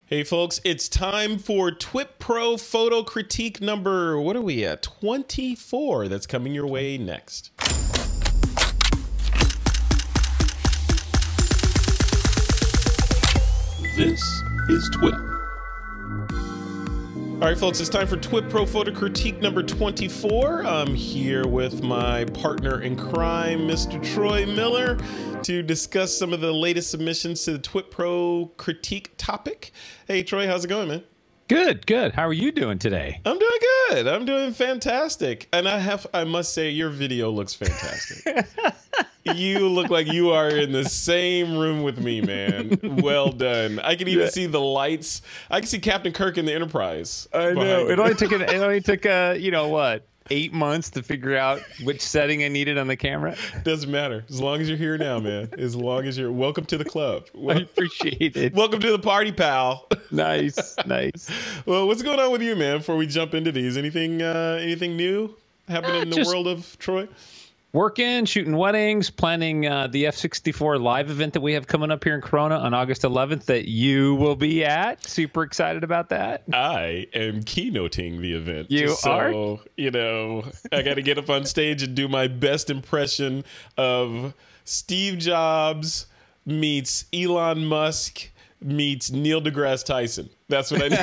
Hey folks, it's time for TWiP Pro Photo Critique number, what are we at, 24, that's coming your way next. This is TWiP. All right, folks, it's time for TWiP Pro Photo Critique number 24. I'm here with my partner in crime, Mr. Troy Miller, to discuss some of the latest submissions to the TWiP Pro Critique topic. Hey, Troy, how's it going, man? Good, good. How are you doing today? I'm doing good. I'm doing fantastic. And I must say, your video looks fantastic. You look like you are in the same room with me, man. Well done. I can even see the lights. I can see Captain Kirk in the Enterprise. I know. It only took you know what, 8 months to figure out which setting I needed on the camera. Doesn't matter. As long as you're here now, man. As long as you're welcome to the club. I appreciate it. Welcome to the party, pal. Nice, nice. Well, what's going on with you, man? Before we jump into these, anything new happening in the world of Troy? Working, shooting weddings, planning the F64 live event that we have coming up here in Corona on August 11th that you will be at. Super excited about that. I am keynoting the event. You are? So, you know, I got to get up on stage and do my best impression of Steve Jobs meets Elon Musk meets Neil deGrasse Tyson. That's what I need.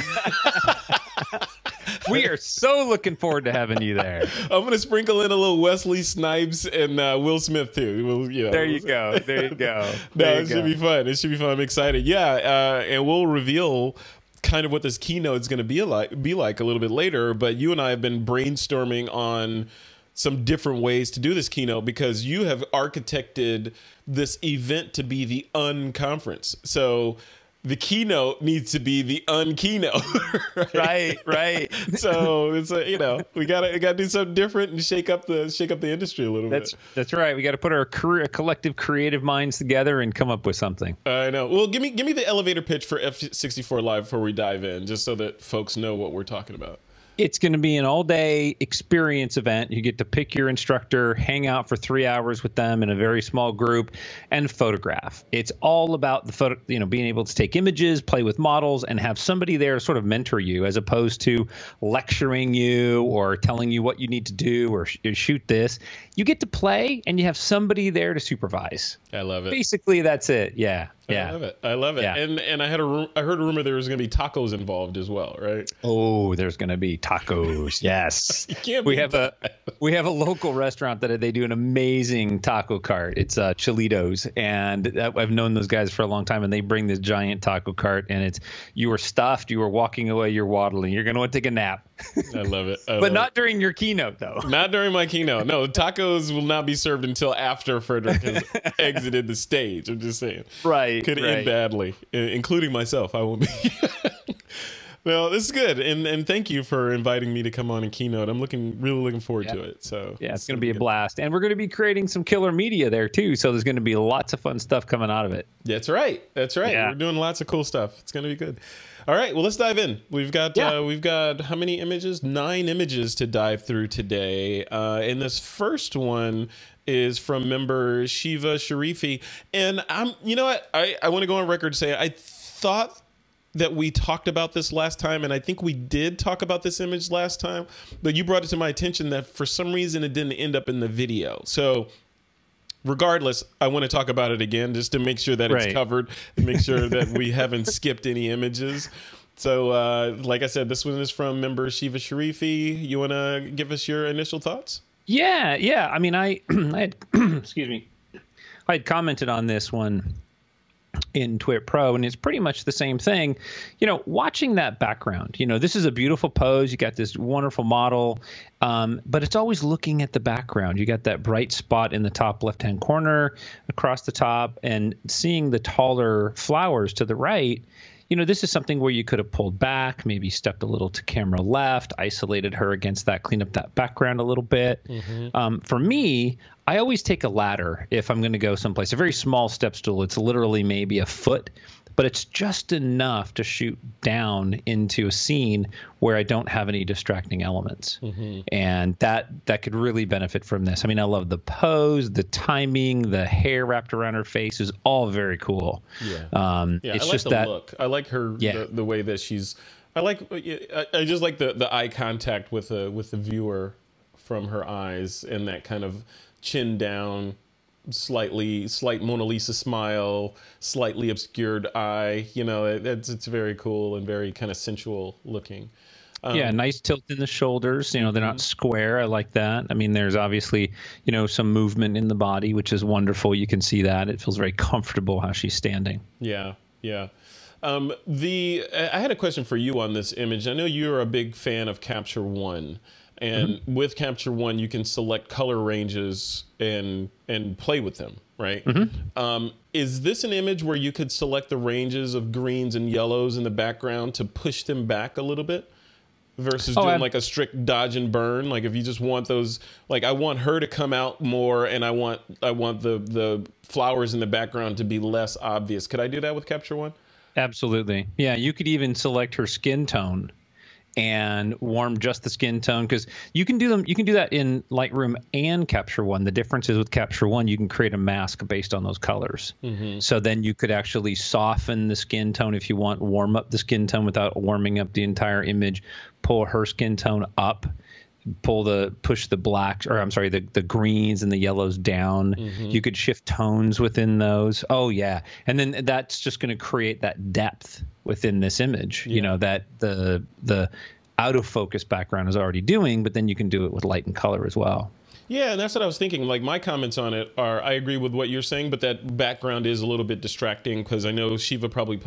We are so looking forward to having you there. I'm going to sprinkle in a little Wesley Snipes and Will Smith, too. Well, you know, there you go. There you go. It should be fun. It should be fun. I'm excited. Yeah, and we'll reveal kind of what this keynote is going to be like a little bit later. But you and I have been brainstorming on some different ways to do this keynote because you have architected this event to be the unconference. So the keynote needs to be the unkeynote. Right. So it's you know, we gotta do something different and shake up the industry a little bit. That's right. We got to put our collective creative minds together and come up with something. I know. Well, give me the elevator pitch for F64 Live before we dive in, just so that folks know what we're talking about. It's going to be an all-day experience event. You get to pick your instructor, hang out for 3 hours with them in a very small group, and photograph. It's all about the photo, being able to take images, play with models, and have somebody there sort of mentor you, as opposed to lecturing you or telling you what you need to do or shoot this. You get to play, and you have somebody there to supervise. I love it. Basically, that's it. Yeah. I love it. Yeah. And I heard a rumor there was going to be tacos involved as well, right? Oh, there's going to be tacos. Yes. We have a local restaurant that they do an amazing taco cart. It's Chilitos, and I've known those guys for a long time, and they bring this giant taco cart, and it's you are stuffed, you are walking away, you're waddling, you're going to want to take a nap. I love it. But not during your keynote, though. Not during my keynote. No, tacos will not be served until after Frederick has exited the stage. I'm just saying. Right. Could end badly, including myself. I will be. Well, this is good, and thank you for inviting me to come on and keynote. I'm really looking forward to it. So yeah, it's going to be a blast, and we're going to be creating some killer media there too. So there's going to be lots of fun stuff coming out of it. That's right. Yeah. We're doing lots of cool stuff. It's going to be good. All right, well, let's dive in. We've got how many images? 9 images to dive through today. And this first one is from member Shiva Sharifi. And you know what? I want to go on record saying I thought that we talked about this last time, and I think we did talk about this image last time, but you brought it to my attention that for some reason it didn't end up in the video. So regardless, I want to talk about it again just to make sure that it's covered and make sure that we haven't skipped any images. So like I said, this one is from member Shiva Sharifi. You want to give us your initial thoughts? Yeah. I mean, I had, excuse me, I had commented on this one in TWiP Pro, and it's pretty much the same thing. Watching that background, this is a beautiful pose. You got this wonderful model, but it's always looking at the background. You got that bright spot in the top left-hand corner across the top, and seeing the taller flowers to the right. This is something where you could have pulled back, maybe stepped a little to camera left, isolated her against that, clean up that background a little bit. For me, I always take a ladder if I'm going to go someplace. A very small step stool. It's literally maybe a foot but it's just enough to shoot down into a scene where I don't have any distracting elements. And that could really benefit from this. I mean, I love the pose, the timing, the hair wrapped around her face is all very cool. Yeah, it's I like just the that look. I like her, the way that she's. I just like the eye contact with the viewer from her eyes, and that kind of chin down, slight Mona Lisa smile, slightly obscured eye. You know, it's very cool and very kind of sensual looking. Yeah, nice tilt in the shoulders. You know, they're not square. I like that. I mean, there's obviously, you know, some movement in the body, which is wonderful. You can see that. It feels very comfortable how she's standing. Yeah, yeah. I had a question for you on this image. I know you're a big fan of Capture One, and with Capture One, you can select color ranges and play with them, right? Is this an image where you could select the ranges of greens and yellows in the background to push them back a little bit? Versus doing like a strict dodge and burn, like if you just want those, like I want her to come out more, and I want the flowers in the background to be less obvious. Could I do that with Capture One? Absolutely. Yeah, you could even select her skin tone and warm just the skin tone, because you can do them. You can do that in Lightroom and Capture One. The difference is with Capture One, you can create a mask based on those colors. So then you could actually soften the skin tone if you want, warm up the skin tone without warming up the entire image. Pull her skin tone up, push the blacks, or I'm sorry, the greens and the yellows down. You could shift tones within those. Oh yeah, and then that's just going to create that depth within this image. You know, that the out of focus background is already doing, but then you can do it with light and color as well. Yeah, and that's what I was thinking. Like, my comments on it are, I agree with what you're saying, but that background is a little bit distracting, because I know Shiva probably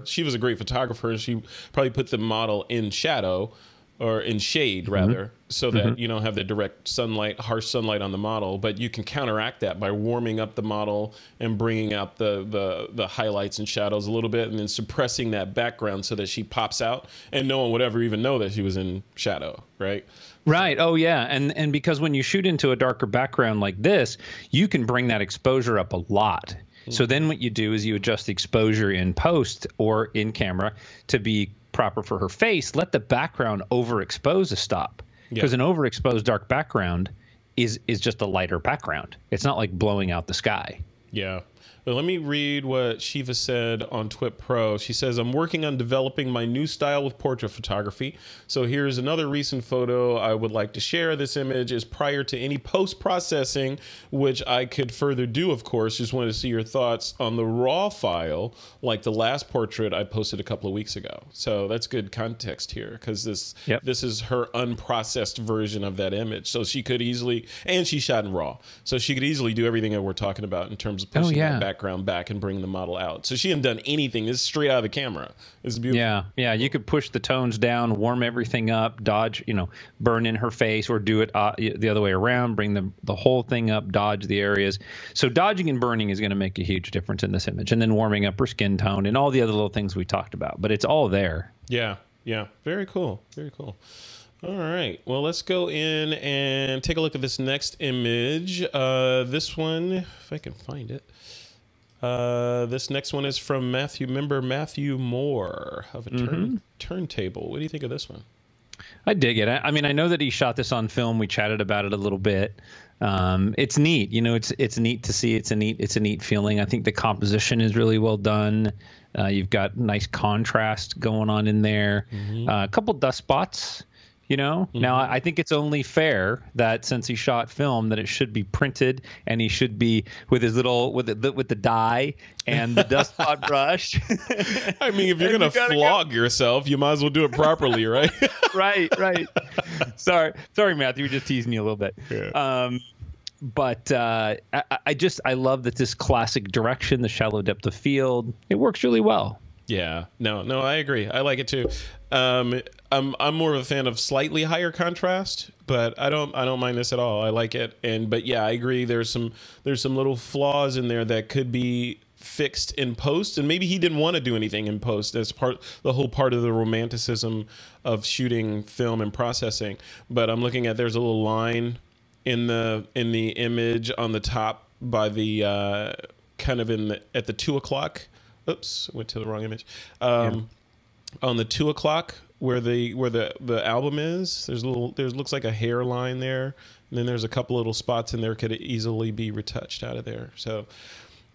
Shiva's a great photographer, and she probably put the model in shadow, or in shade rather, so that you don't have the direct sunlight, harsh sunlight on the model, but you can counteract that by warming up the model and bringing out the highlights and shadows a little bit, and then suppressing that background so that she pops out and no one would ever even know that she was in shadow, right? Right. Oh, yeah. And because when you shoot into a darker background like this, you can bring that exposure up a lot. So then what you do is you adjust the exposure in post or in camera to be proper for her face. Let the background overexpose a stop, because an overexposed dark background is just a lighter background. It's not like blowing out the sky. Yeah. Well, let me read what Shiva said on TWiP Pro. She says, I'm working on developing my new style with portrait photography. So here's another recent photo I would like to share. This image is prior to any post-processing, which I could further do, of course. Just wanted to see your thoughts on the raw file, like the last portrait I posted a couple of weeks ago. So that's good context here, because this is her unprocessed version of that image. So she could easily, and she shot in raw, so she could easily do everything that we're talking about in terms of pushing that background back and bring the model out. So she hadn't done anything. This is straight out of the camera. It's beautiful. Yeah. You could push the tones down, warm everything up, dodge, burn in her face, or do it the other way around, bring the whole thing up, dodge the areas. So dodging and burning is going to make a huge difference in this image, and then warming up her skin tone and all the other little things we talked about. But it's all there. Yeah. Very cool. Very cool. All right. Well, let's go in and take a look at this next image. This one, if I can find it. This next one is from Matthew Moore of a turntable. What do you think of this one? I dig it. I mean, I know that he shot this on film. We chatted about it a little bit. It's neat. It's neat to see. It's a neat feeling. I think the composition is really well done. You've got nice contrast going on in there. A couple dust spots. Now I think it's only fair that since he shot film, that it should be printed, and he should be with his little with the dye and the dust spot brush. I mean, if you're gonna flog yourself, you might as well do it properly, right? Right. Sorry, Matthew, we're just teasing you a little bit. Yeah. But I love that this classic direction, the shallow depth of field, it works really well. Yeah, no, I agree. I like it too. I'm more of a fan of slightly higher contrast, but I don't mind this at all. I like it. But yeah, I agree. There's some little flaws in there that could be fixed in post, and maybe he didn't want to do anything in post. That's the whole part of the romanticism of shooting film and processing. But I'm looking at, there's a little line in the image on the top by the kind of at the 2 o'clock Oops, went to the wrong image. On the 2 o'clock where the album is, there's looks like a hairline there, and then there's a couple little spots in there could easily be retouched out of there. So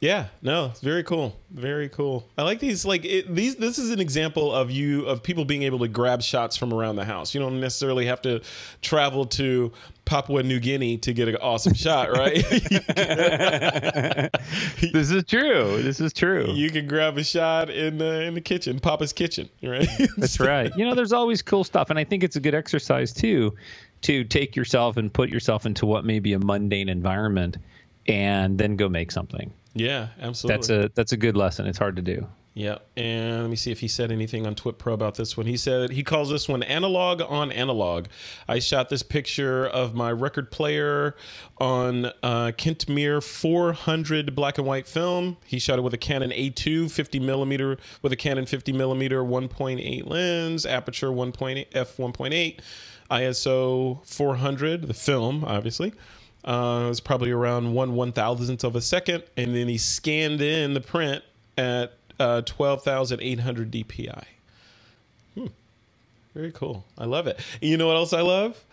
yeah, no, it's very cool. Very cool. I like these. This is an example of people being able to grab shots from around the house. You don't necessarily have to travel to Papua New Guinea to get an awesome shot, right? This is true. This is true. You can grab a shot in the kitchen, Papa's kitchen, right? That's right. There's always cool stuff, and I think it's a good exercise too, to take yourself and put yourself into what may be a mundane environment, and then go make something. Yeah, absolutely. That's a good lesson. It's hard to do. Yeah, and let me see if he said anything on TWiP PRO about this one. He said he calls this one analog on analog. I shot this picture of my record player on Kentmere 400 black and white film. He shot it with a Canon A2 50mm with a Canon 50mm 1.8 lens, aperture 1.8 f1.8, ISO 400. The film, obviously. It was probably around 1/1000th of a second, and then he scanned in the print at 12,800 DPI. Very cool. I love it. And you know what else I love?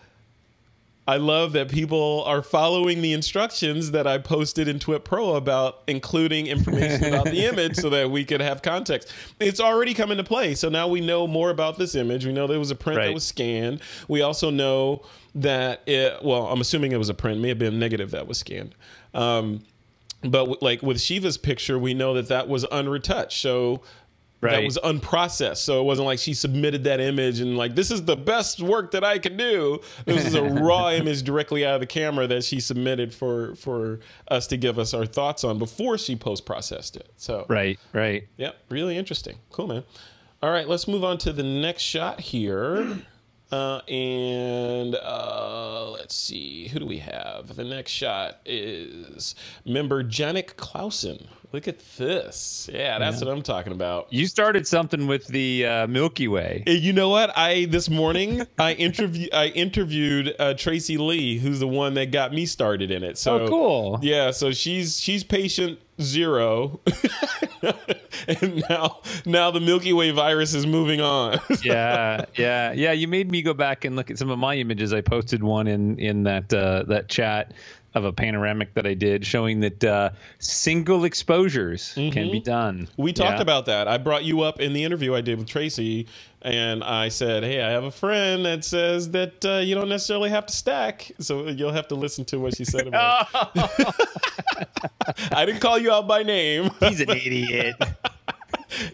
I love that people are following the instructions that I posted in TWiP PRO about including information about the image so that we could have context. It's already come into play. So now we know more about this image. We know there was a print that was scanned. We also know that I'm assuming it was a print, may have been negative that was scanned. But like with Shiva's picture, we know that was unretouched. So that was unprocessed. So it wasn't like she submitted that image and like, this is the best work that I can do. This is a raw image directly out of the camera that she submitted for us to give us our thoughts on before she post-processed it. So right. Yep, really interesting. Cool, man. All right, let's move on to the next shot here. Let's see, who do we have? The next shot is member Janik Clausen. Look at this. Yeah, that's what I'm talking about. You started something with the Milky Way. You know what? This morning I interviewed Tracy Lee, who's the one that got me started in it. So cool. Yeah, so she's patient 0. And now the Milky Way virus is moving on. Yeah. You made me go back and look at some of my images. I posted one in that chat of a panoramic that I did showing that single exposures can be done. We talked about that. I brought you up in the interview I did with Tracy, and I said, hey, I have a friend that says that you don't necessarily have to stack. So you'll have to listen to what she said about it. I didn't call you out by name. He's an idiot.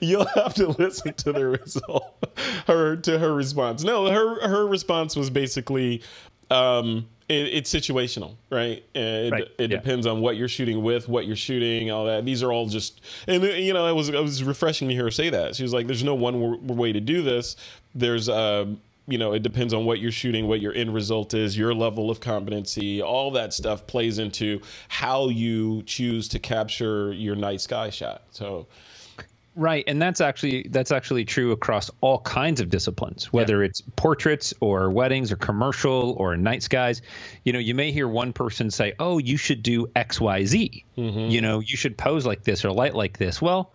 You'll have to listen to the result. Her response. No, her response was basically it's situational, right? It depends on what you're shooting with, what you're shooting, all that. These are all just, and it was refreshing to hear her say that. She was like, "There's no one way to do this. There's it depends on what you're shooting, what your end result is, your level of competency, all that stuff plays into how you choose to capture your night sky shot." So. Right, and that's actually true across all kinds of disciplines, whether it's portraits or weddings or commercial or night skies. You may hear one person say, "Oh, you should do X, Y, Z. You should pose like this or light like this." Well,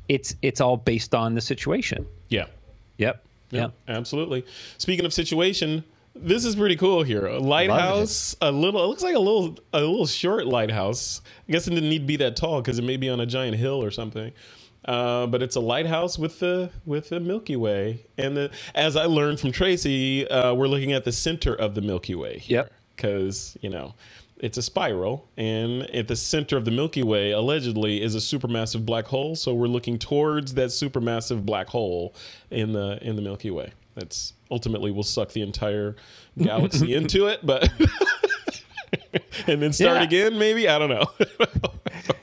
it's all based on the situation. Yeah. Yep. Absolutely. Speaking of situation, this is pretty cool here. A lighthouse, it looks like a little short lighthouse. I guess it didn't need to be that tall because it may be on a giant hill or something. But it's a lighthouse with the Milky Way, and as I learned from Tracy, we're looking at the center of the Milky Way here, because it's a spiral, and at the center of the Milky Way allegedly is a supermassive black hole. So we're looking towards that supermassive black hole in the Milky Way. That's ultimately will suck the entire galaxy into it, but and then start again, maybe. I don't know.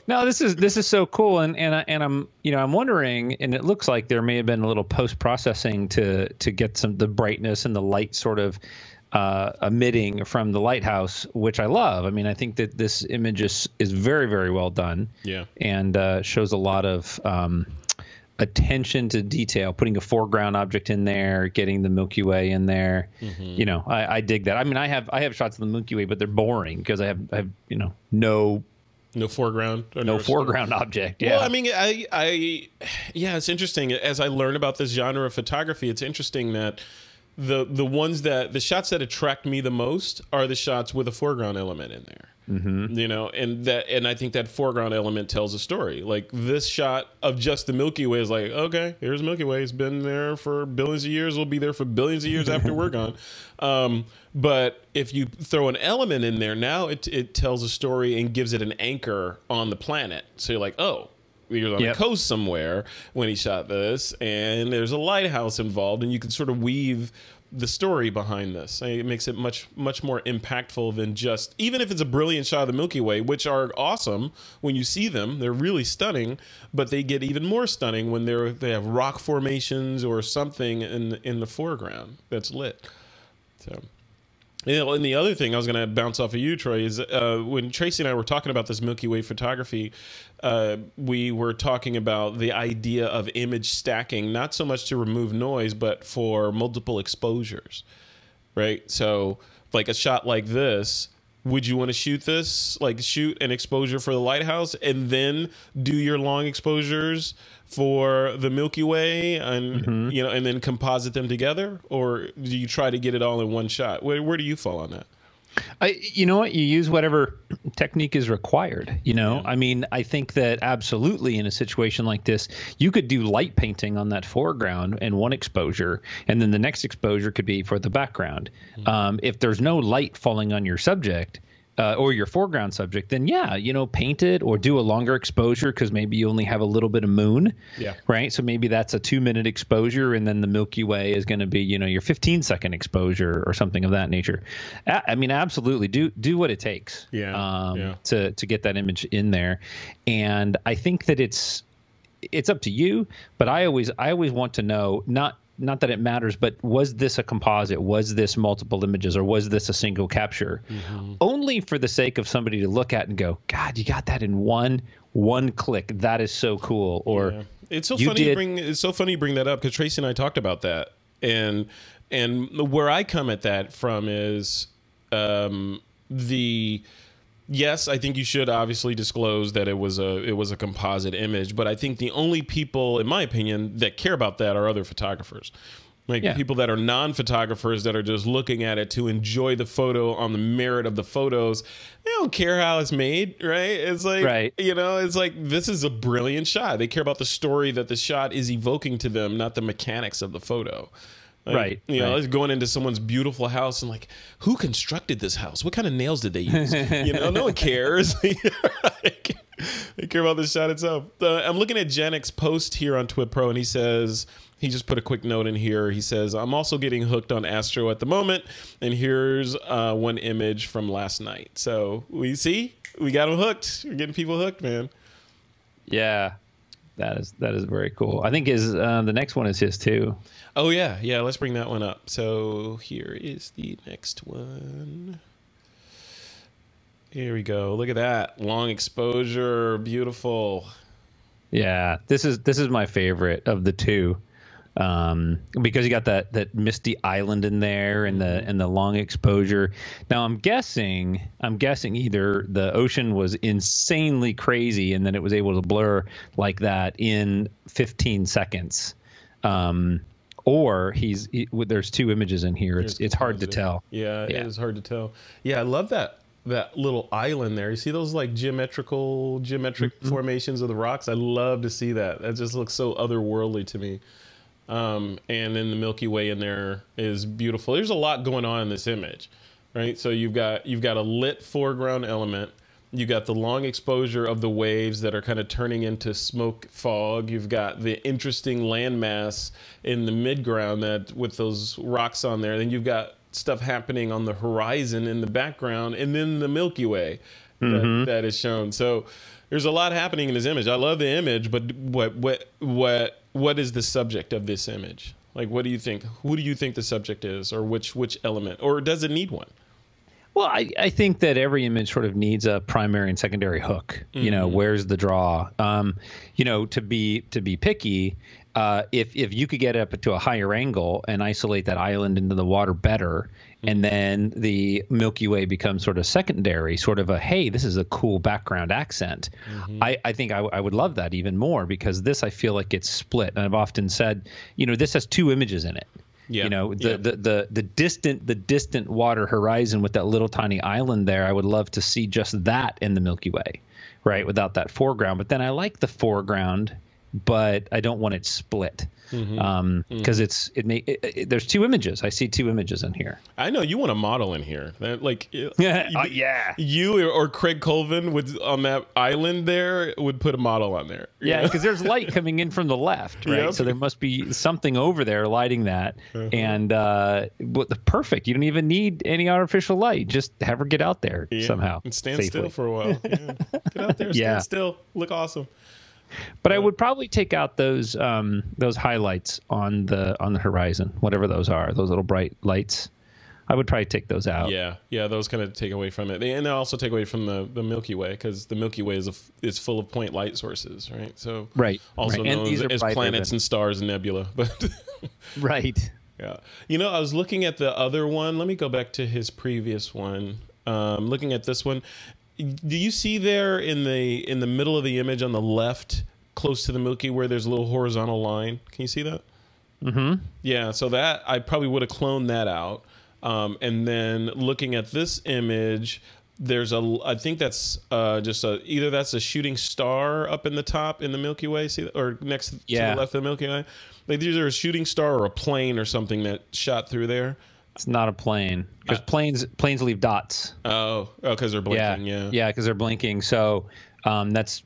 No, this is so cool, and I'm wondering, and it looks like there may have been a little post processing to get the brightness and the light sort of emitting from the lighthouse, which I love. I mean, I think that this image is very, very well done. Yeah, and shows a lot of attention to detail, putting a foreground object in there, getting the Milky Way in there. I dig that. I mean, I have shots of the Milky Way, but they're boring because I have no No foreground. No foreground object. Yeah. Well, I mean, yeah, it's interesting. As I learn about this genre of photography, it's interesting that the shots that attract me the most are the shots with a foreground element in there. Mm-hmm. You know, and I think that foreground element tells a story. Like this shot of just the Milky Way is like, okay, here's Milky Way. It's been there for billions of years. It'll be there for billions of years after we're gone. But if you throw an element in there, now it tells a story and gives it an anchor on the planet. So you're like, oh, you're on a coast somewhere when he shot this, and there's a lighthouse involved, and you can sort of weave the story behind this. It makes it much more impactful than just, even if it's a brilliant shot of the Milky Way, which are awesome when you see them, they're really stunning, but they get even more stunning when they have rock formations or something in the foreground that's lit. So, you know, and the other thing I was going to bounce off of you, Troy, is when Tracy and I were talking about this Milky Way photography, we were talking about the idea of image stacking, not so much to remove noise, but for multiple exposures, right? So like a shot like this, would you want to shoot this, like shoot an exposure for the lighthouse and then do your long exposures for the Milky Way and, you know, and then composite them together? Or do you try to get it all in one shot? Where do you fall on that? You know what? You use whatever technique is required. You know, I mean, I think that absolutely in a situation like this, you could do light painting on that foreground and one exposure, and then the next exposure could be for the background. If there's no light falling on your subject, or your foreground subject, then yeah, you know, paint it or do a longer exposure because maybe you only have a little bit of moon, right? So maybe that's a 2-minute exposure, and then the Milky Way is going to be, you know, your 15-second exposure or something of that nature. I mean, absolutely, do what it takes, to get that image in there, and I think that it's up to you, but I always want to know not that it matters, but was this a composite? Was this multiple images, or was this a single capture? Only for the sake of somebody to look at and go, God, you got that in one click. That is so cool. Or it's so funny you bring that up, because Tracy and I talked about that, and where I come at that from is yes, I think you should obviously disclose that it was a composite image, but I think the only people, in my opinion, that care about that are other photographers. Like people that are non-photographers that are just looking at it to enjoy the photo on the merit of the photos. They don't care how it's made, right? It's like, you know, it's like, this is a brilliant shot. They care about the story that the shot is evoking to them, not the mechanics of the photo. Like, you know, going into someone's beautiful house and like, who constructed this house? What kind of nails did they use? You know, no one cares. They care about the shot itself. I'm looking at Janek's post here on TWiP PRO, and he says, he just put a quick note in here. He says, I'm also getting hooked on Astro at the moment, and here's one image from last night. So we got him hooked. We're getting people hooked, man. Yeah. That is very cool. I think the next one is his too. Oh yeah. Let's bring that one up. So here is the next one. Here we go. Look at that long exposure. Beautiful. Yeah, this is my favorite of the two. Because you got that misty island in there and the long exposure. Now I'm guessing either the ocean was insanely crazy and then it was able to blur like that in 15 seconds. Or there's two images in here. It's hard to tell. Yeah, it is hard to tell. Yeah, I love that little island there. You see those like geometric formations of the rocks? I love to see that. That just looks so otherworldly to me. And then the Milky Way in there is beautiful. There's a lot going on in this image, right? So you've got a lit foreground element. You got the long exposure of the waves that are kind of turning into smoke fog. You've got the interesting landmass in the midground that with those rocks on there. Then you've got stuff happening on the horizon in the background, and then the Milky Way that is shown. So there's a lot happening in this image. I love the image, but what is the subject of this image? Like, what do you think? Who do you think the subject is, or which element, or does it need one? Well, I think that every image sort of needs a primary and secondary hook. You know, where's the draw? You know, to be picky, if you could get up to a higher angle and isolate that island into the water better, and then the Milky Way becomes sort of secondary, sort of a, hey, this is a cool background accent. I think I would love that even more, because this, I feel like it's split. And I've often said, this has two images in it. Yeah. The distant water horizon with that little tiny island there, I would love to see just that in the Milky Way, right, without that foreground. But then I like the foreground, but I don't want it split, because there's two images. I see two images in here. I know you want a model in here, like yeah. You or Craig Colvin would, on that island there, would put a model on there. Yeah, because there's light coming in from the left, right? Yep. So there must be something over there lighting that, and perfect. You don't even need any artificial light. Just have her get out there somehow and stand still for a while. Yeah. Get out there, stand still, look awesome. But I would probably take out those highlights on the horizon, whatever those are, those little bright lights. I would probably take those out. Yeah, those kind of take away from it, and they also take away from the Milky Way, because the Milky Way is full of point light sources, right? So also known as planets and stars and nebula, but right. Yeah, I was looking at the other one. Let me go back to his previous one. Looking at this one. Do you see there in the middle of the image on the left, close to the Milky, where there's a little horizontal line? Can you see that? Mm-hmm. Yeah, so that I probably would have cloned that out. And then looking at this image, I think that's either that's a shooting star up in the top in the Milky Way, or next to the left of the Milky Way. Like either a shooting star or a plane or something that shot through there. It's not a plane, because planes leave dots. Oh, because they're blinking. Yeah, because they're blinking. So that's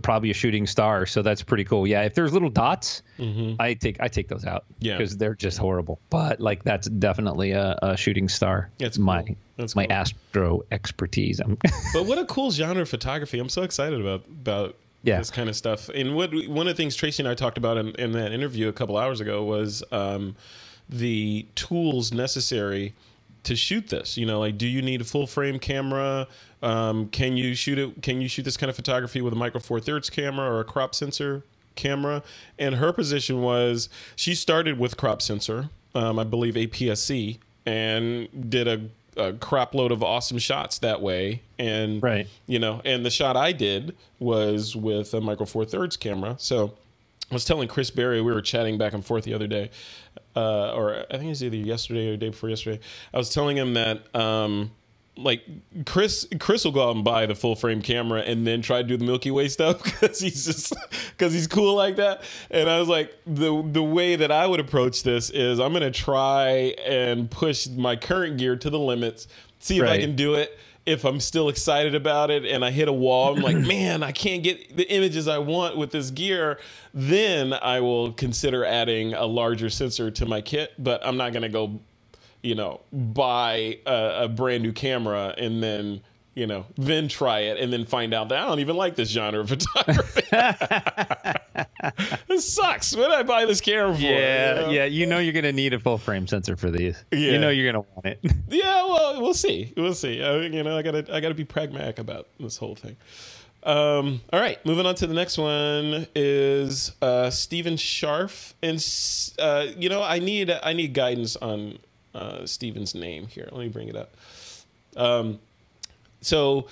probably a shooting star. So that's pretty cool. Yeah, if there's little dots, I take those out. Yeah, because they're just horrible. But like that's definitely a shooting star. That's cool. My astro expertise. But what a cool genre of photography! I'm so excited about this kind of stuff. And one of the things Tracy and I talked about in that interview a couple hours ago was the tools necessary to shoot this. Like, do you need a full frame camera? Can you shoot this kind of photography with a micro four thirds camera or a crop sensor camera? And her position was she started with crop sensor, I believe APS-C, and did a crop load of awesome shots that way. And and the shot I did was with a micro four thirds camera. So I was telling Chris Berry, we were chatting back and forth the other day, or I think it was either yesterday or the day before yesterday. I was telling him that, like, Chris will go out and buy the full frame camera and then try to do the Milky Way stuff because he's cool like that. And I was like, the way that I would approach this is I'm going to try and push my current gear to the limits, see if I can do it. If I'm still excited about it and I hit a wall, I'm like, man, I can't get the images I want with this gear, then I will consider adding a larger sensor to my kit. But I'm not going to go, buy a brand new camera and then, then try it and then find out that I don't even like this genre of photography. This sucks. What did I buy this camera for? Yeah, you're going to need a full frame sensor for these. Yeah. You're going to want it. Yeah, well, we'll see. We'll see. I gotta be pragmatic about this whole thing. All right, moving on to the next one is Stephen Scharf, and I need guidance on Stephen's name here. Let me bring it up. So,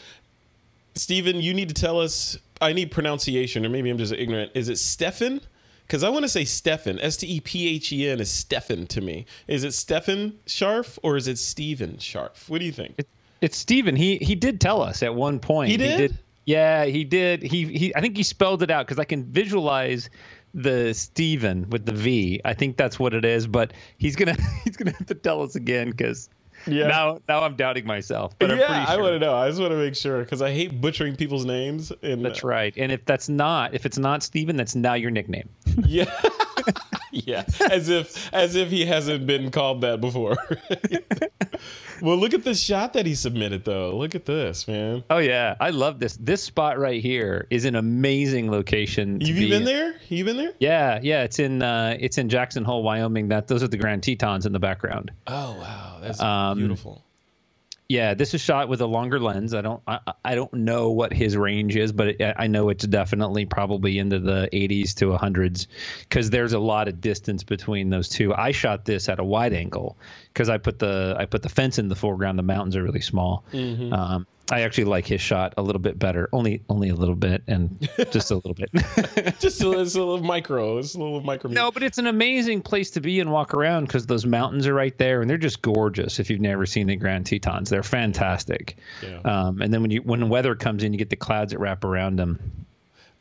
Stephen, you need to tell us. I need pronunciation, or maybe I'm just ignorant. Is it Stefan? Because I want to say Stefan. Stephen is Stefan to me. Is it Stefan Scharf or is it Stephen Scharf? What do you think? It's Stephen. He did tell us at one point. He did? Yeah, he did. I think he spelled it out because I can visualize the Stephen with the V. I think that's what it is. But he's gonna have to tell us again because. Yeah. Now I'm doubting myself. But I'm pretty sure. I want to know. I just want to make sure because I hate butchering people's names. And that's right. And if it's not Stephen, that's now your nickname. Yeah. Yeah. As if he hasn't been called that before. Well, look at the shot that he submitted, though. Look at this, man. Oh yeah, I love this. This spot right here is an amazing location. Have you been there? You been there? Yeah. It's in Jackson Hole, Wyoming. Those are the Grand Tetons in the background. Oh wow, that's beautiful. Yeah, this is shot with a longer lens. I don't know what his range is, but I know it's definitely probably into the 80s to 100s because there's a lot of distance between those two. I shot this at a wide angle because I put the fence in the foreground. The mountains are really small. I actually like his shot a little bit better, only a little bit, and just a little bit. Just a little micro. It's a little micro. No, but it's an amazing place to be and walk around because those mountains are right there, and they're just gorgeous. If you've never seen the Grand Tetons, they're fantastic. Yeah. And then when the weather comes in, you get the clouds that wrap around them.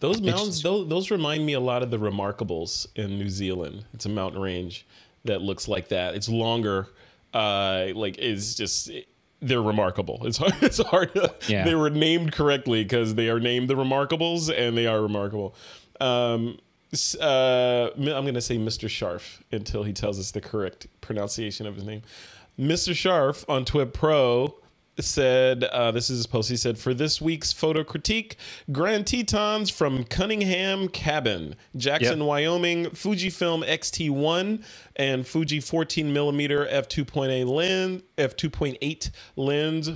Those mountains, those remind me a lot of the Remarkables in New Zealand. It's a mountain range that looks like that. It's longer. It's just. They're remarkable. It's hard to, they were named correctly because they are named the Remarkables and they are remarkable. I'm going to say Mr. Sharf until he tells us the correct pronunciation of his name. Mr. Sharf on TWiP Pro said, this is his post, he said, for this week's photo critique, Grand Tetons from Cunningham Cabin, Jackson, Wyoming, Fujifilm X-T1 and Fuji 14mm f2.8 lens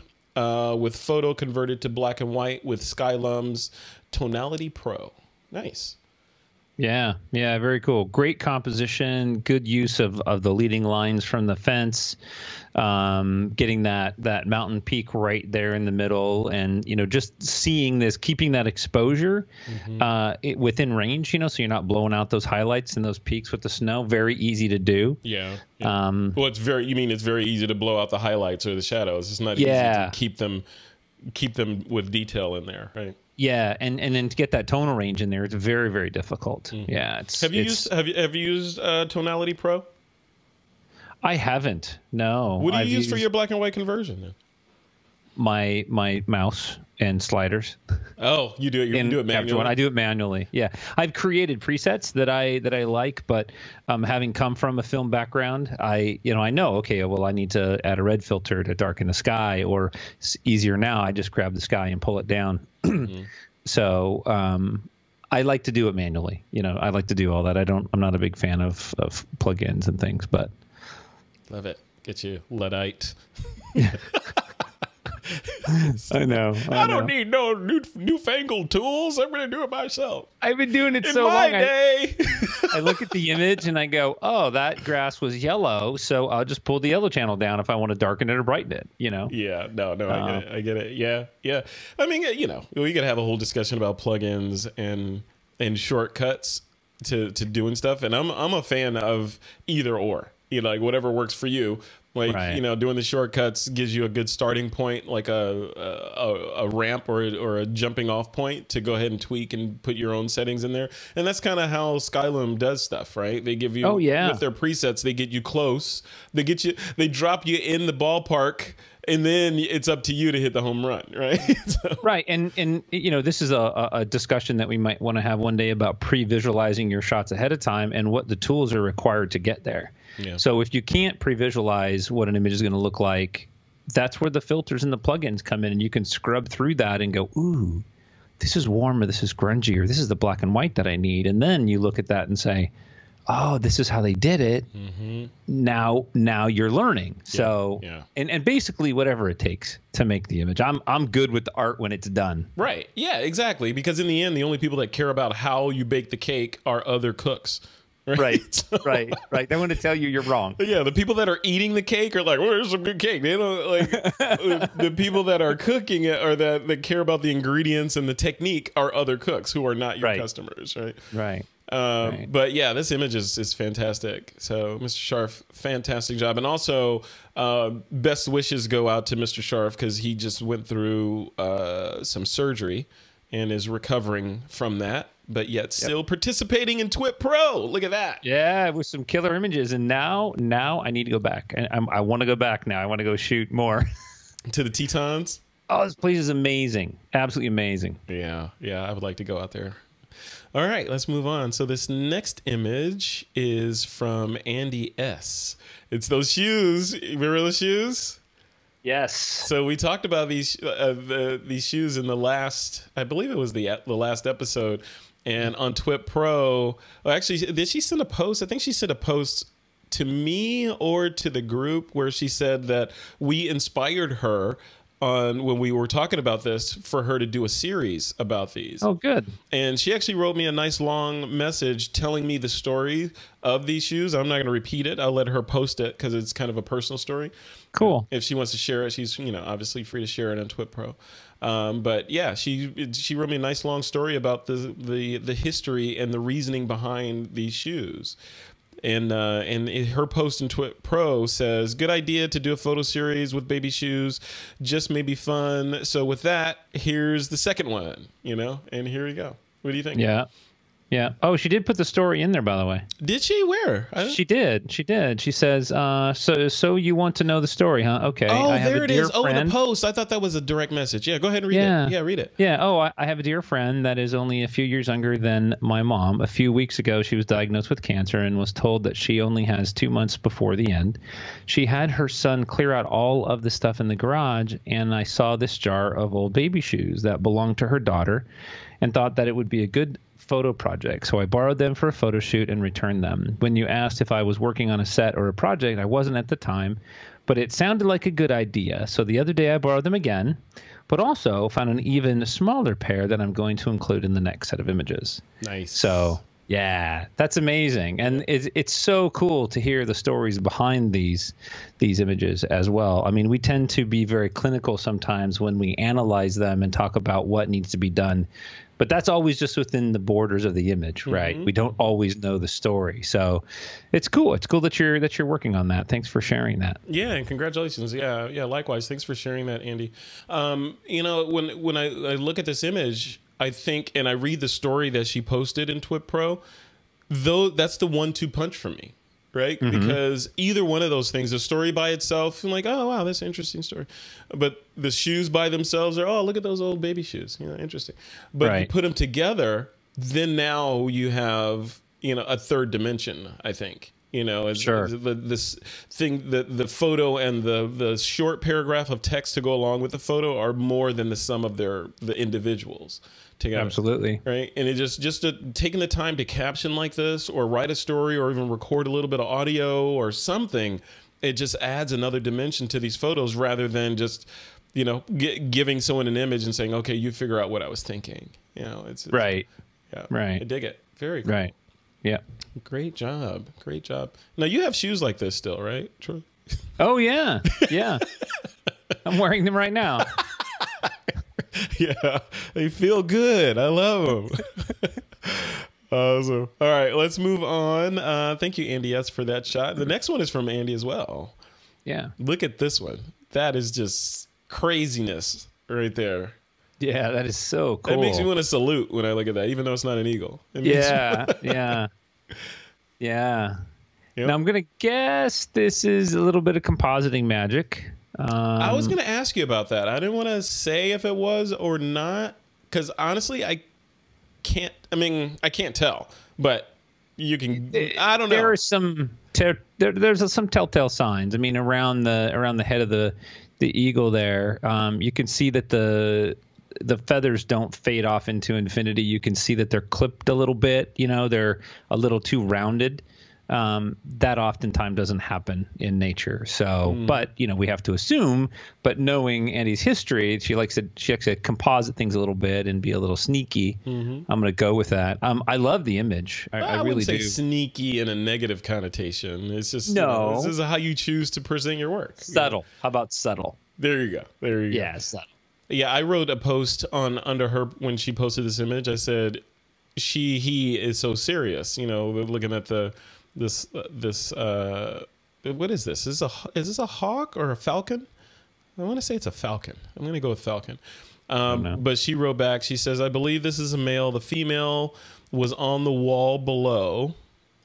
with photo converted to black and white with Skylum's Tonality Pro. Nice. Yeah, very cool. Great composition, good use of the leading lines from the fence, getting that mountain peak right there in the middle, and just seeing this, keeping that exposure within range, so you're not blowing out those highlights and those peaks with the snow. Very easy to do. Yeah. Well, it's very easy to blow out the highlights or the shadows. It's not easy to keep them with detail in there, right? Yeah, and then to get that tonal range in there, it's very, very difficult. Yeah, have you used Tonality Pro? I haven't. No. What do you use for your black and white conversion then? My mouse and sliders. Oh, you do it. You do it manually. I do it manually. Yeah, I've created presets that I like, but having come from a film background, I know, okay, well, I need to add a red filter to darken the sky, or it's easier now. I just grab the sky and pull it down. So I like to do it manually. I like to do all that. I'm not a big fan of plugins and things, but love it. Get you Luddite. I know. I don't need no newfangled tools. I'm going to do it myself. I've been doing it in so my long. Day. I look at the image and I go, oh, that grass was yellow, so I'll just pull the yellow channel down if I want to darken it or brighten it, Yeah, no, I get it. Yeah. I mean, we could have a whole discussion about plugins and shortcuts to doing stuff, and I'm a fan of either or. Like whatever works for you. Like, doing the shortcuts gives you a good starting point, like a ramp or a jumping off point to go ahead and tweak and put your own settings in there. And that's kind of how Skylum does stuff, right? They give you, with their presets, they get you close. They drop you in the ballpark, and then it's up to you to hit the home run, right? Right. And this is a discussion that we might want to have one day about pre-visualizing your shots ahead of time and what the tools are required to get there. Yeah. So if you can't pre-visualize what an image is going to look like, that's where the filters and the plugins come in, and you can scrub through that and go, ooh, this is warm, or this is grungy, or this is the black and white that I need. And then you look at that and say, oh, this is how they did it. Now you're learning. So, and basically whatever it takes to make the image. I'm good with the art when it's done. Right. Yeah, exactly. Because in the end, the only people that care about how you bake the cake are other cooks. Right. Right. They want to tell you you're wrong. Yeah, the people that are eating the cake are like, "Oh, there's some good cake." They don't like the people that are cooking it or that care about the ingredients and the technique are other cooks who are not your customers, right? Right. But yeah, this image is fantastic. So, Mr. Sharf, fantastic job, and also best wishes go out to Mr. Sharf because he just went through some surgery and is recovering from that, but yet still participating in TWiP Pro. Look at that. Yeah, with some killer images. And now I need to go back. And I want to go back now. I want to go shoot more. To the Tetons? Oh, this place is amazing. Absolutely amazing. Yeah, I would like to go out there. All right, let's move on. So this next image is from Andy S. It's those shoes. Remember those shoes? Yes. So we talked about these shoes in the last, I believe it was the last episode, and on TWiP Pro. Well, actually, did she send a post? I think she sent a post to me or to the group, where she said that we inspired her on when we were talking about this for her to do a series about these. Oh, good. And she actually wrote me a nice long message telling me the story of these shoes. I'm not going to repeat it. I'll let her post it because it's kind of a personal story. Cool. If she wants to share it, she's, you know, obviously free to share it on TWiP Pro. But yeah, she wrote me a nice long story about the history and the reasoning behind these shoes. And her post in TWiP Pro says, "Good idea to do a photo series with baby shoes. Just may be fun. So with that, here's the second one, you know, and here we go. What do you think?" Yeah. Yeah. Oh, she did put the story in there, by the way. Did she? Where? She did. She did. She says, so you want to know the story, huh? Okay. Oh, I have there a it dear is. Oh, in friend. the post. I thought that was a direct message. Yeah, go ahead and read it. Yeah, read it. Yeah. Oh, I have a dear friend that is only a few years younger than my mom. A few weeks ago, she was diagnosed with cancer and was told that she only has 2 months before the end. She had her son clear out all of the stuff in the garage, and I saw this jar of old baby shoes that belonged to her daughter and thought that it would be a good photo project. So I borrowed them for a photo shoot and returned them. When you asked if I was working on a set or a project, I wasn't at the time, but it sounded like a good idea. So the other day I borrowed them again, but also found an even smaller pair that I'm going to include in the next set of images. Nice. So yeah, that's amazing. And it's so cool to hear the stories behind these images as well. I mean, we tend to be very clinical sometimes when we analyze them and talk about what needs to be done. But that's always just within the borders of the image, right? We don't always know the story. So it's cool. It's cool that you're working on that. Thanks for sharing that. Yeah, and congratulations. Yeah, likewise. Thanks for sharing that, Andy. You know, when I look at this image, I think, and I read the story that she posted in TWiP Pro, though that's the 1-2 punch for me, right? Because either one of those things, the story by itself, I'm like, oh, wow, that's an interesting story. But the shoes by themselves are, oh, look at those old baby shoes. You know, interesting. But you put them together, then now you have, you know, a third dimension, I think. You know, this thing, the photo and the short paragraph of text to go along with the photo are more than the sum of the individuals together. Absolutely. Right. And it just taking the time to caption like this, or write a story, or even record a little bit of audio or something, it just adds another dimension to these photos, rather than just, you know, giving someone an image and saying, okay, you figure out what I was thinking. You know, it's right. Yeah. Right. I dig it. Very cool. Right. Yeah. Great job. Great job. Now you have shoes like this still, right, Troy? Oh yeah. Yeah. I'm wearing them right now. Yeah, they feel good. I love them. Awesome. All right, let's move on. Thank you, Andy S., for that shot. The next one is from Andy as well. Yeah. Look at this one. That is just craziness right there. Yeah, that is so cool. That makes me want to salute when I look at that, even though it's not an eagle. Yeah. Yeah. Yep. Now I'm going to guess this is a little bit of compositing magic. I was going to ask you about that. I didn't want to say if it was or not, because honestly, I can't tell, but you can, I don't know. There are some, there's some telltale signs. I mean, around the head of the eagle there, you can see that the feathers don't fade off into infinity. You can see that they're clipped a little bit, you know, they're a little too rounded. That oftentimes doesn't happen in nature. So, but you know, we have to assume. But knowing Andy's history, she likes to composite things a little bit and be a little sneaky. I'm going to go with that. I love the image. I really wouldn't say do. Sneaky in a negative connotation. It's just no. You know, this is how you choose to present your work. Subtle. You know? How about subtle? There you go. There you go. Yeah, subtle. Yeah, I wrote a post under her when she posted this image. I said, he is so serious. You know, looking at this what is this? Is this a hawk or a falcon? I want to say it's a falcon. I'm going to go with falcon. But she wrote back, she says, I believe this is a male. The female was on the wall below.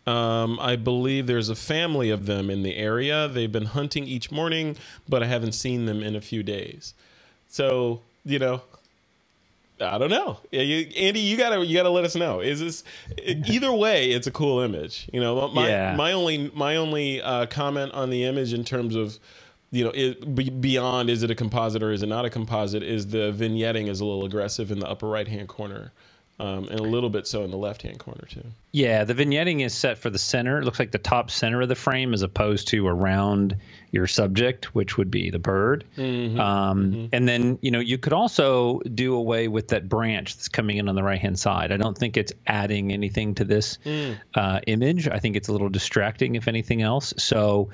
I believe there's a family of them in the area. They've been hunting each morning, but I haven't seen them in a few days. So, you know, I don't know. Andy, you gotta let us know. Is this either way? It's a cool image. You know, my only comment on the image in terms of, you know, beyond is it a composite or is it not a composite, is the vignetting is a little aggressive in the upper right hand corner. and a little bit so in the left-hand corner too. Yeah, the vignetting is set for the center. It looks like the top center of the frame as opposed to around your subject, which would be the bird. And then, you could also do away with that branch that's coming in on the right-hand side. I don't think it's adding anything to this image. I think it's a little distracting, if anything else. So,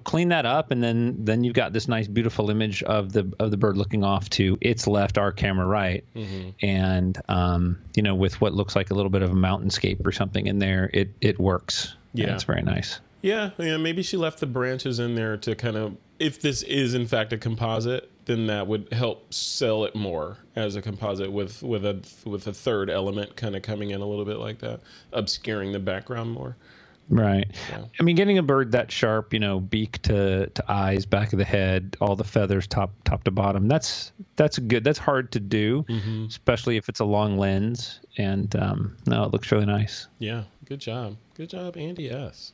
clean that up, and then you've got this nice, beautiful image of the bird looking off to its left, our camera right, and with what looks like a little bit of a mountainscape or something in there, it works. Yeah, it's very nice. Yeah, maybe she left the branches in there to kind of, if this is in fact a composite, then that would help sell it more as a composite with a third element kind of coming in a little bit like that, obscuring the background more. Right. Yeah. I mean, getting a bird that sharp, beak to eyes, back of the head, all the feathers, top to bottom. That's good. That's hard to do, especially if it's a long lens. And no, it looks really nice. Yeah. Good job. Good job, Andy S.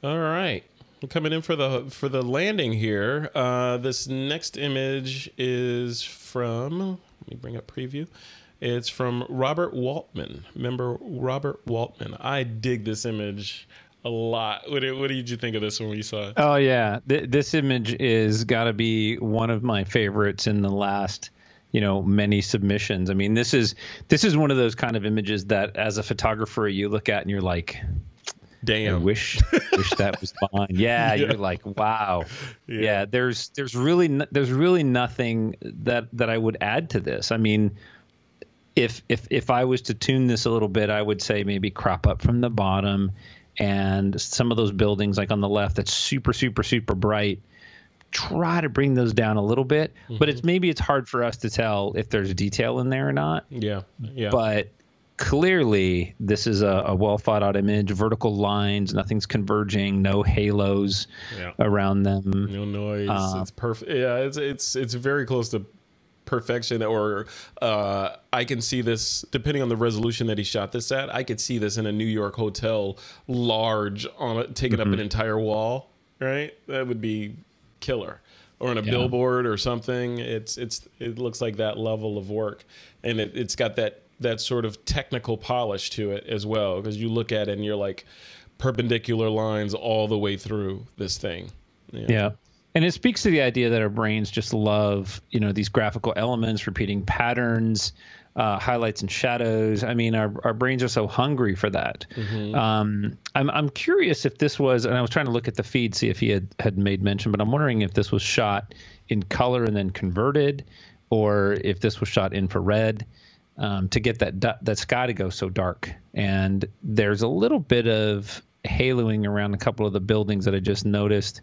All right. We're coming in for the landing here. This next image is from, let me bring up preview. It's from Robert Waltman. Remember Robert Waltman? I dig this image a lot. What did you think of this one when you saw it? Oh, yeah. This image is got to be one of my favorites in the last, many submissions. I mean, this is one of those kind of images that as a photographer you look at and you're like, damn, I wish that was behind. Yeah, you're like, wow. Yeah, there's really nothing that I would add to this. I mean, if I was to tune this a little bit, I would say maybe crop up from the bottom, and some of those buildings like on the left that's super, super, super bright, try to bring those down a little bit. But it's hard for us to tell if there's detail in there or not. Yeah. But clearly this is a well thought out image, vertical lines, nothing's converging, no halos around them. No noise. It's perfect. Yeah, it's very close to perfection. Or I can see this, depending on the resolution that he shot this at, I could see this in a New York hotel, large, taking up an entire wall, right? That would be killer. Or on a billboard or something. It looks like that level of work, and it's got that sort of technical polish to it as well, because you look at it and you're like perpendicular lines all the way through this thing. Yeah. And it speaks to the idea that our brains just love, these graphical elements, repeating patterns, highlights and shadows. I mean, our brains are so hungry for that. I'm curious if this was, and I was trying to look at the feed, see if he had made mention, but I'm wondering if this was shot in color and then converted, or if this was shot infrared. To get that sky to go so dark. And there's a little bit of haloing around a couple of the buildings that I just noticed,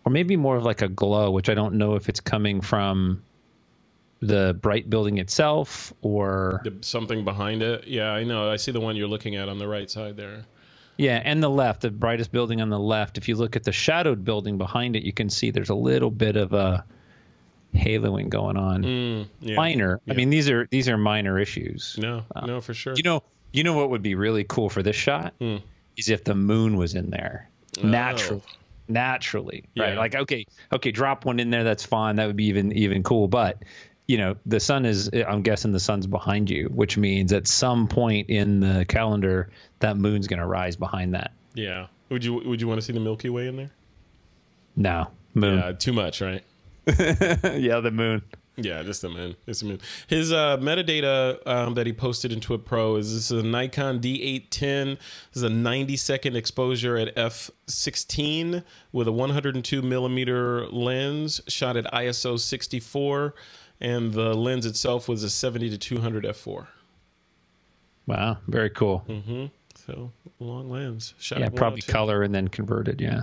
or maybe more of like a glow, which I don't know if it's coming from the bright building itself or something behind it. Yeah, I know. I see the one you're looking at on the right side there. Yeah, and the left, the brightest building on the left. If you look at the shadowed building behind it, you can see there's a little bit of a haloing going on. Minor. I mean, these are minor issues. No, for sure. You know what would be really cool for this shot is if the moon was in there naturally, right? Like, okay, drop one in there. That's fine. That would be even cool. But the sun is. I'm guessing the sun's behind you, which means at some point in the calendar that moon's going to rise behind that. Yeah. Would you want to see the Milky Way in there? No, moon. Yeah, too much, right? Yeah, the moon. Yeah, just the moon. It's the moon. His metadata that he posted in TWiP PRO is this is a Nikon D810. This is a 90-second exposure at f/16 with a 102 millimeter lens, shot at ISO 64, and the lens itself was a 70-200 f4. Wow, very cool. So long lens. Shot probably color and then converted. Yeah.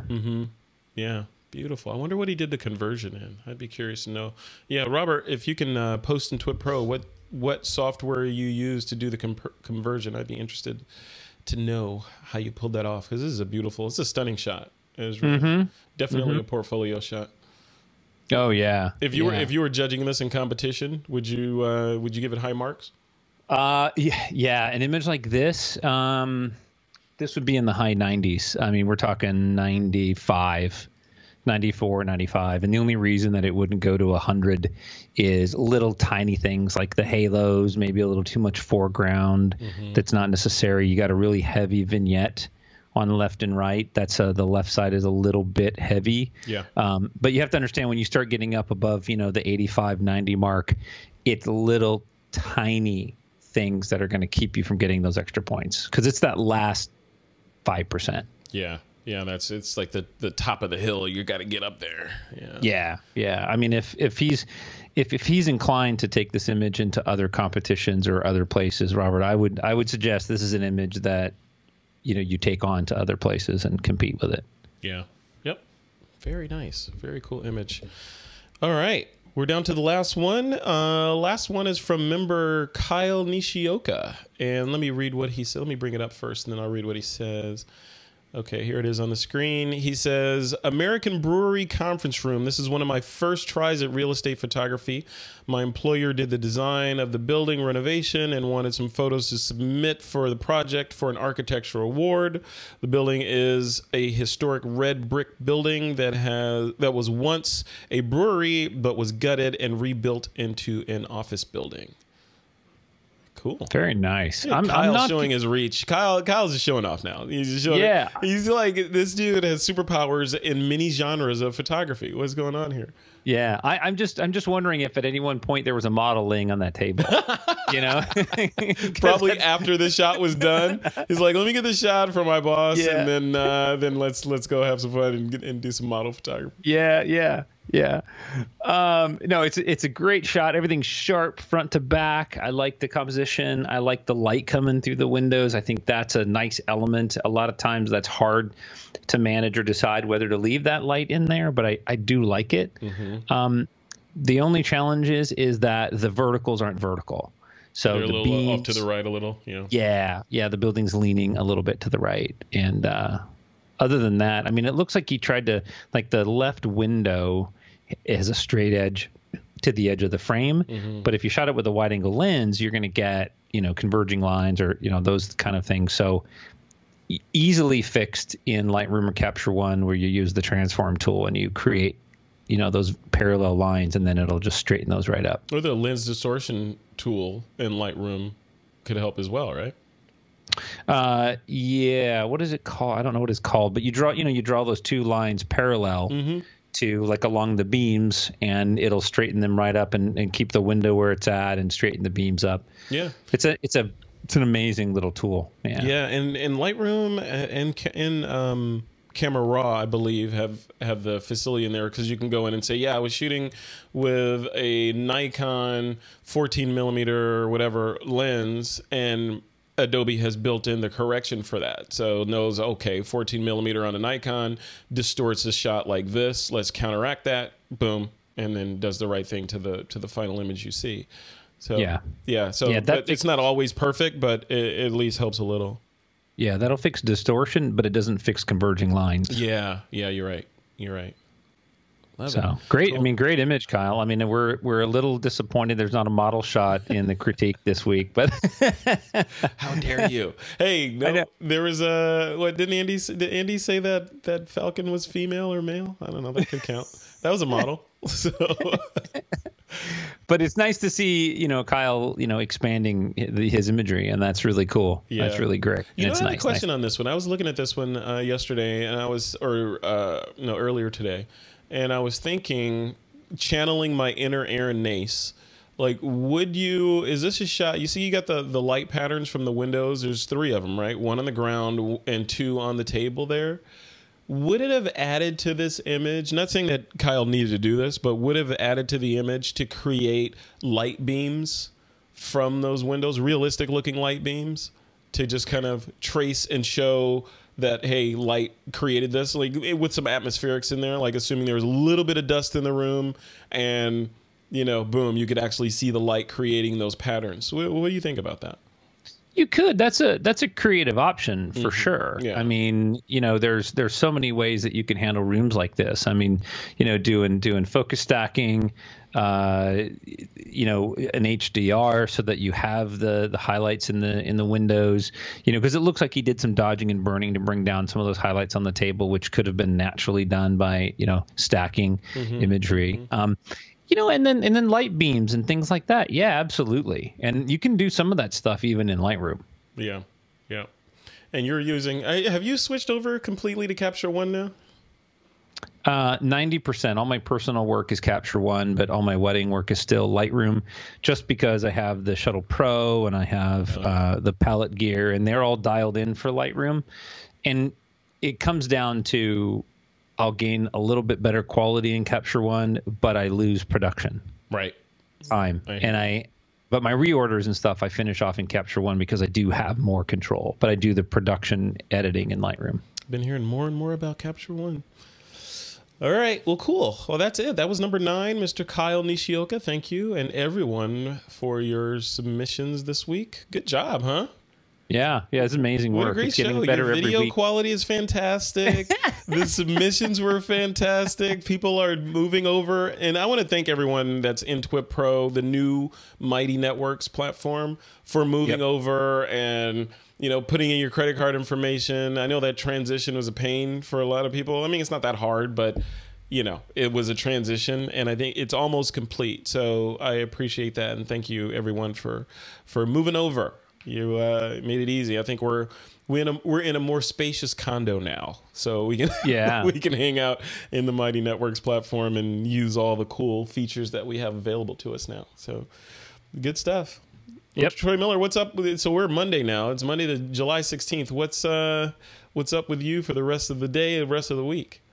Yeah. Beautiful. I wonder what he did the conversion in. I'd be curious to know. Yeah, Robert, if you can post in TWiP PRO what software you use to do the conversion, I'd be interested to know how you pulled that off, because it's a stunning shot. It is really, definitely a portfolio shot. Oh yeah. If you were judging this in competition, would you give it high marks? Yeah, an image like this, this would be in the high 90s. I mean, we're talking 95. 94, 95. And the only reason that it wouldn't go to 100 is little tiny things like the halos, maybe a little too much foreground that's not necessary. You got a really heavy vignette on the left and right. That's the left side is a little bit heavy. Yeah. But you have to understand when you start getting up above, the 85, 90 mark, it's little tiny things that are going to keep you from getting those extra points because it's that last 5%. Yeah. Yeah, it's like the top of the hill. You got to get up there. Yeah. I mean, if he's inclined to take this image into other competitions or other places, Robert, I would suggest this is an image that you take on to other places and compete with it. Yeah. Yep. Very nice. Very cool image. All right, we're down to the last one. Last one is from member Kyle Nishioka, and let me read what he said. Let me bring it up first, and then I'll read what he says. Okay, here it is on the screen. He says, American Brewery Conference Room. This is one of my first tries at real estate photography. My employer did the design of the building renovation and wanted some photos to submit for the project for an architectural award. The building is a historic red brick building that was once a brewery but was gutted and rebuilt into an office building. Cool. Very nice. Yeah, Kyle's not showing his reach. Kyle's just showing off now. He's just showing. Yeah. He's like, this dude has superpowers in many genres of photography. What's going on here? Yeah, I'm just wondering if at any one point there was a model laying on that table. Probably after the shot was done, he's like, "Let me get the shot for my boss, and then let's go have some fun and do some model photography." Yeah. No, it's a great shot. Everything's sharp front to back. I like the composition. I like the light coming through the windows. I think that's a nice element. A lot of times that's hard to manage or decide whether to leave that light in there, but I do like it. The only challenge is that the verticals aren't vertical. So they're the a little beams, off to the right a little. Yeah, the building's leaning a little bit to the right. And other than that, I mean, it looks like he tried to, like the left window has a straight edge to the edge of the frame. But if you shot it with a wide angle lens, you're going to get, converging lines or, those kind of things. So easily fixed in Lightroom or Capture One, where you use the transform tool and you create, those parallel lines, and then it'll just straighten those right up. Or the lens distortion tool in Lightroom could help as well, right? Yeah. What is it called? I don't know what it's called, but you draw those two lines parallel to like along the beams, and it'll straighten them right up and keep the window where it's at and straighten the beams up. Yeah. It's an amazing little tool. Yeah. And Lightroom and Camera Raw, I believe, have the facility in there, because you can go in and say, I was shooting with a Nikon 14 millimeter or whatever lens, and Adobe has built in the correction for that. So it knows, okay, 14 millimeter on a Nikon distorts the shot like this. Let's counteract that. Boom. And then does the right thing to the final image you see. So but it's not always perfect, but it at least helps a little. Yeah, that'll fix distortion, but it doesn't fix converging lines. Yeah, you're right. Love so it. great. Cool. I mean, great image, Kyle. I mean, we're a little disappointed there's not a model shot in the critique this week, but how dare you? Hey, no, there was did Andy say that Falcon was female or male? I don't know. That could count. That was a model. So. But it's nice to see, Kyle, expanding his imagery, and that's really cool. Yeah. That's really great. I have a question on this one. I was looking at this one yesterday, and earlier today, and I was thinking, channeling my inner Aaron Nace. Like, is this a shot? You see, you got the light patterns from the windows. There's 3 of them, right? 1 on the ground and 2 on the table there. Would it have added to this image? Not saying that Kyle needed to do this, but would have added to the image to create light beams from those windows, realistic looking light beams, to just kind of trace and show that, hey, light created this, like with some atmospherics in there, like assuming there was a little bit of dust in the room and, boom, you could actually see the light creating those patterns. What do you think about that? You could. That's a creative option for sure. Yeah. I mean, there's so many ways that you can handle rooms like this. I mean, doing focus stacking, an HDR so that you have the highlights in the windows, because it looks like he did some dodging and burning to bring down some of those highlights on the table, which could have been naturally done by, stacking imagery. And then light beams and things like that. Yeah, absolutely. And you can do some of that stuff even in Lightroom. Yeah. Yeah. And you're using, have you switched over completely to Capture One now? 90%. All my personal work is Capture One, but all my wedding work is still Lightroom, just because I have the Shuttle Pro and I have the palette gear, and they're all dialed in for Lightroom. And it comes down to, I'll gain a little bit better quality in Capture One, but I lose production time. But my reorders and stuff, I finish off in Capture One because I do have more control, but I do the production editing in Lightroom. Been hearing more and more about Capture One. All right. Well, cool. Well, that's it. That was number 9, Mr. Kyle Nishioka. Thank you. And everyone for your submissions this week. Good job, huh? Yeah, it's amazing work. What a great it's getting show. better Your video every week. quality is fantastic. The submissions were fantastic. People are moving over. And I want to thank everyone that's in TWiP Pro, the new Mighty Networks platform, for moving over and, putting in your credit card information. I know that transition was a pain for a lot of people. I mean, it's not that hard, but, it was a transition, and I think it's almost complete. So I appreciate that. And thank you, everyone, for moving over. You made it easy. I think we're in a more spacious condo now, so we can we can hang out in the Mighty Networks platform and use all the cool features that we have available to us now. So good stuff. Yep. Troy Miller, what's up? So we're Monday now. It's Monday, July 16th. What's up with you for the rest of the day, the rest of the week?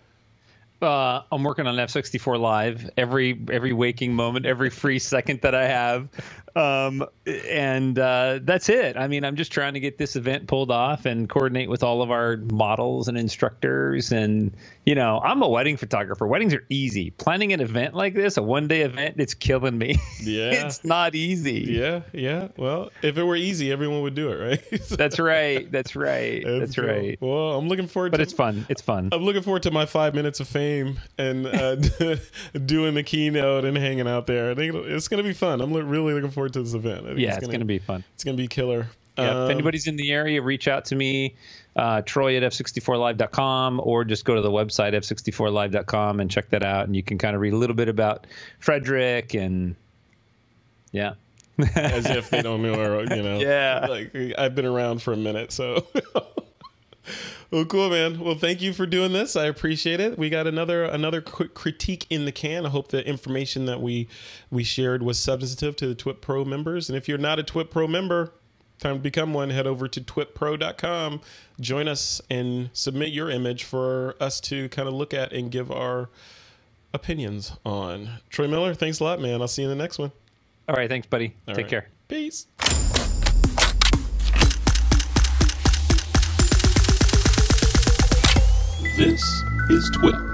I'm working on F64 Live every waking moment, every free second that I have. And that's it. I mean, I'm just trying to get this event pulled off and coordinate with all of our models and instructors. And, I'm a wedding photographer. Weddings are easy. Planning an event like this, a one-day event, it's killing me. Yeah. It's not easy. Yeah. Well, if it were easy, everyone would do it, right? That's right. That's right. Well, I'm looking forward to it. But it's fun. I'm looking forward to my 5 minutes of fame and doing the keynote and hanging out there. I think it's going to be fun. I'm really looking forward to this event. It's going to be fun. It's going to be killer. Yeah, if anybody's in the area, reach out to me, Troy at f64live.com, or just go to the website f64live.com and check that out. And you can kind of read a little bit about Frederick and as if they don't know, or, like I've been around for a minute, so. Well, cool, man. Well, thank you for doing this. I appreciate it. We got another quick critique in the can. I hope the information that we shared was substantive to the TWiP Pro members. And if you're not a TWiP Pro member, time to become one. Head over to twippro.com. Join us and submit your image for us to kind of look at and give our opinions on. Troy Miller, thanks a lot, man. I'll see you in the next one. All right. Thanks, buddy. Take care. Peace. This is TWiP.